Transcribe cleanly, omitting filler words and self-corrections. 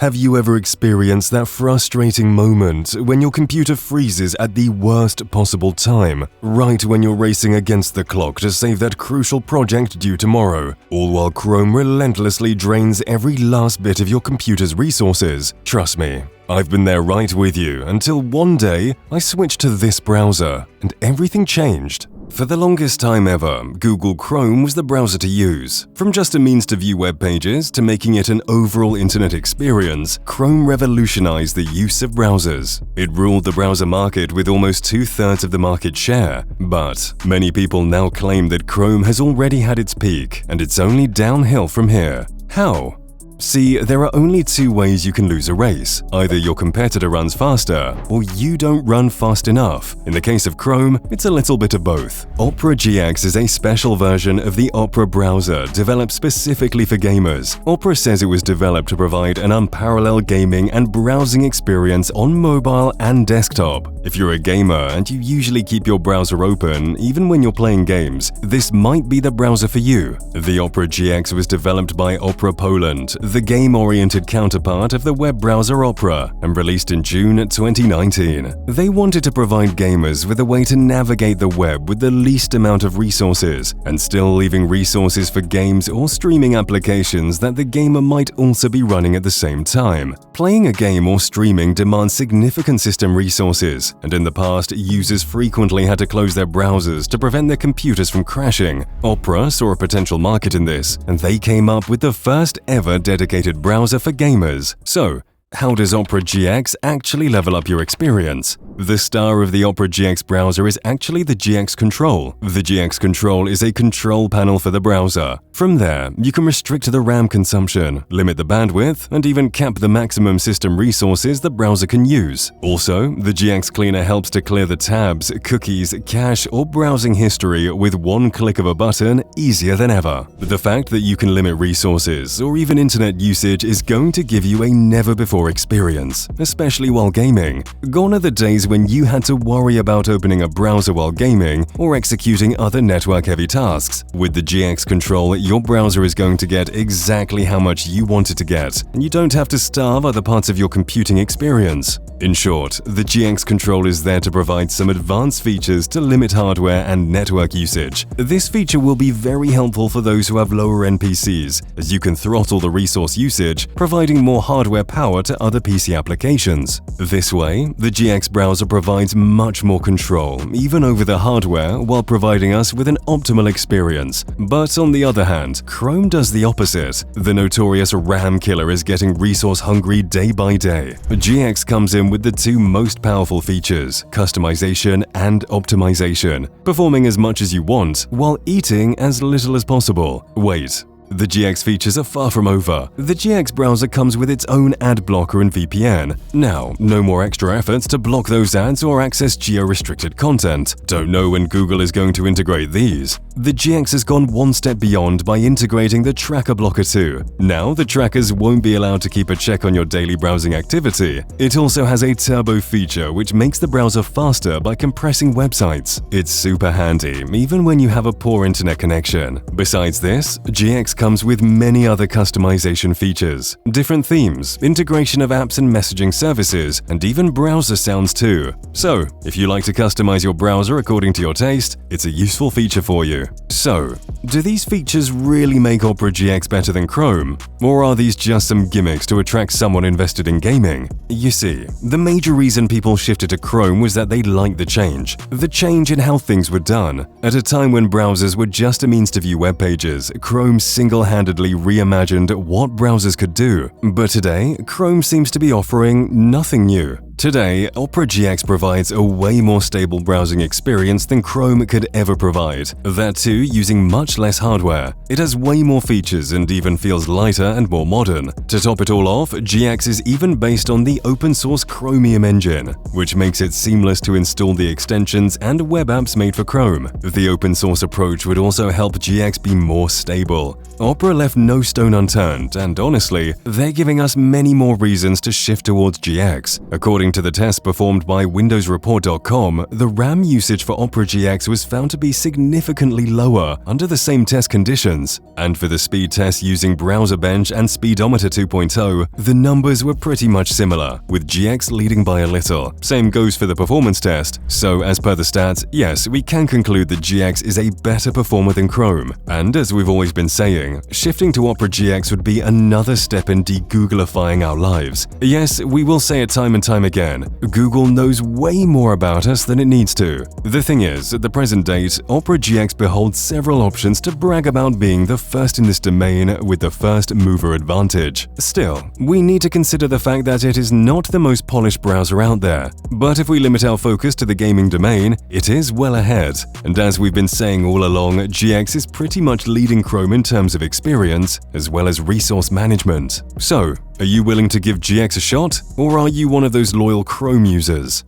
Have you ever experienced that frustrating moment when your computer freezes at the worst possible time, right when you're racing against the clock to save that crucial project due tomorrow, all while Chrome relentlessly drains every last bit of your computer's resources? Trust me, I've been there right with you until one day I switched to this browser and everything changed. For the longest time ever, Google Chrome was the browser to use. From just a means to view web pages to making it an overall internet experience, Chrome revolutionized the use of browsers. It ruled the browser market with almost 2/3 of the market share. But many people now claim that Chrome has already had its peak and it's only downhill from here. How? See, there are only two ways you can lose a race. Either your competitor runs faster, or you don't run fast enough. In the case of Chrome, it's a little bit of both. Opera GX is a special version of the Opera browser developed specifically for gamers. Opera says it was developed to provide an unparalleled gaming and browsing experience on mobile and desktop. If you're a gamer and you usually keep your browser open, even when you're playing games, this might be the browser for you. The Opera GX was developed by Opera Poland, the game-oriented counterpart of the web browser Opera, and released in June 2019. They wanted to provide gamers with a way to navigate the web with the least amount of resources, and still leaving resources for games or streaming applications that the gamer might also be running at the same time. Playing a game or streaming demands significant system resources, and in the past, users frequently had to close their browsers to prevent their computers from crashing. Opera saw a potential market in this, and they came up with the first ever dedicated browser for gamers. So, how does Opera GX actually level up your experience? The star of the Opera GX browser is actually the GX Control. The GX Control is a control panel for the browser. From there, you can restrict the RAM consumption, limit the bandwidth, and even cap the maximum system resources the browser can use. Also, the GX Cleaner helps to clear the tabs, cookies, cache, or browsing history with one click of a button easier than ever. The fact that you can limit resources or even internet usage is going to give you a never-before experience, especially while gaming. Gone are the days when you had to worry about opening a browser while gaming or executing other network-heavy tasks. With the GX Control, your browser is going to get exactly how much you want it to get, and you don't have to starve other parts of your computing experience. In short, the GX Control is there to provide some advanced features to limit hardware and network usage. This feature will be very helpful for those who have lower-end PCs, as you can throttle the resource usage, providing more hardware power to other PC applications. This way, the GX browser provides much more control, even over the hardware, while providing us with an optimal experience. But on the other hand, Chrome does the opposite. The notorious RAM killer is getting resource-hungry day by day. GX comes in with the two most powerful features, customization and optimization, performing as much as you want while eating as little as possible. Wait. The GX features are far from over. The GX browser comes with its own ad blocker and VPN. Now, no more extra efforts to block those ads or access geo-restricted content. Don't know when Google is going to integrate these. The GX has gone one step beyond by integrating the tracker blocker too. Now, the trackers won't be allowed to keep a check on your daily browsing activity. It also has a turbo feature which makes the browser faster by compressing websites. It's super handy, even when you have a poor internet connection. Besides this, GX comes with many other customization features, different themes, integration of apps and messaging services, and even browser sounds too. So, if you like to customize your browser according to your taste, it's a useful feature for you. So, do these features really make Opera GX better than Chrome? Or are these just some gimmicks to attract someone invested in gaming? You see, the major reason people shifted to Chrome was that they liked the change in how things were done. At a time when browsers were just a means to view web pages, Chrome single-handedly reimagined what browsers could do. But today, Chrome seems to be offering nothing new. Today, Opera GX provides a way more stable browsing experience than Chrome could ever provide. That too, using much less hardware. It has way more features and even feels lighter and more modern. To top it all off, GX is even based on the open-source Chromium engine, which makes it seamless to install the extensions and web apps made for Chrome. The open-source approach would also help GX be more stable. Opera left no stone unturned, and honestly, they're giving us many more reasons to shift towards GX. According to the tests performed by WindowsReport.com, the RAM usage for Opera GX was found to be significantly lower under the same test conditions. And for the speed test using BrowserBench and Speedometer 2.0, the numbers were pretty much similar, with GX leading by a little. Same goes for the performance test. So as per the stats, yes, we can conclude that GX is a better performer than Chrome. And as we've always been saying, shifting to Opera GX would be another step in de-Googlifying our lives. Yes, we will say it time and time again, Google knows way more about us than it needs to. The thing is, at the present date, Opera GX beholds several options to brag about being the first in this domain with the first mover advantage. Still, we need to consider the fact that it is not the most polished browser out there. But if we limit our focus to the gaming domain, it is well ahead. And as we've been saying all along, GX is pretty much leading Chrome in terms of experience, as well as resource management. So, are you willing to give GX a shot, or are you one of those loyal Chrome users?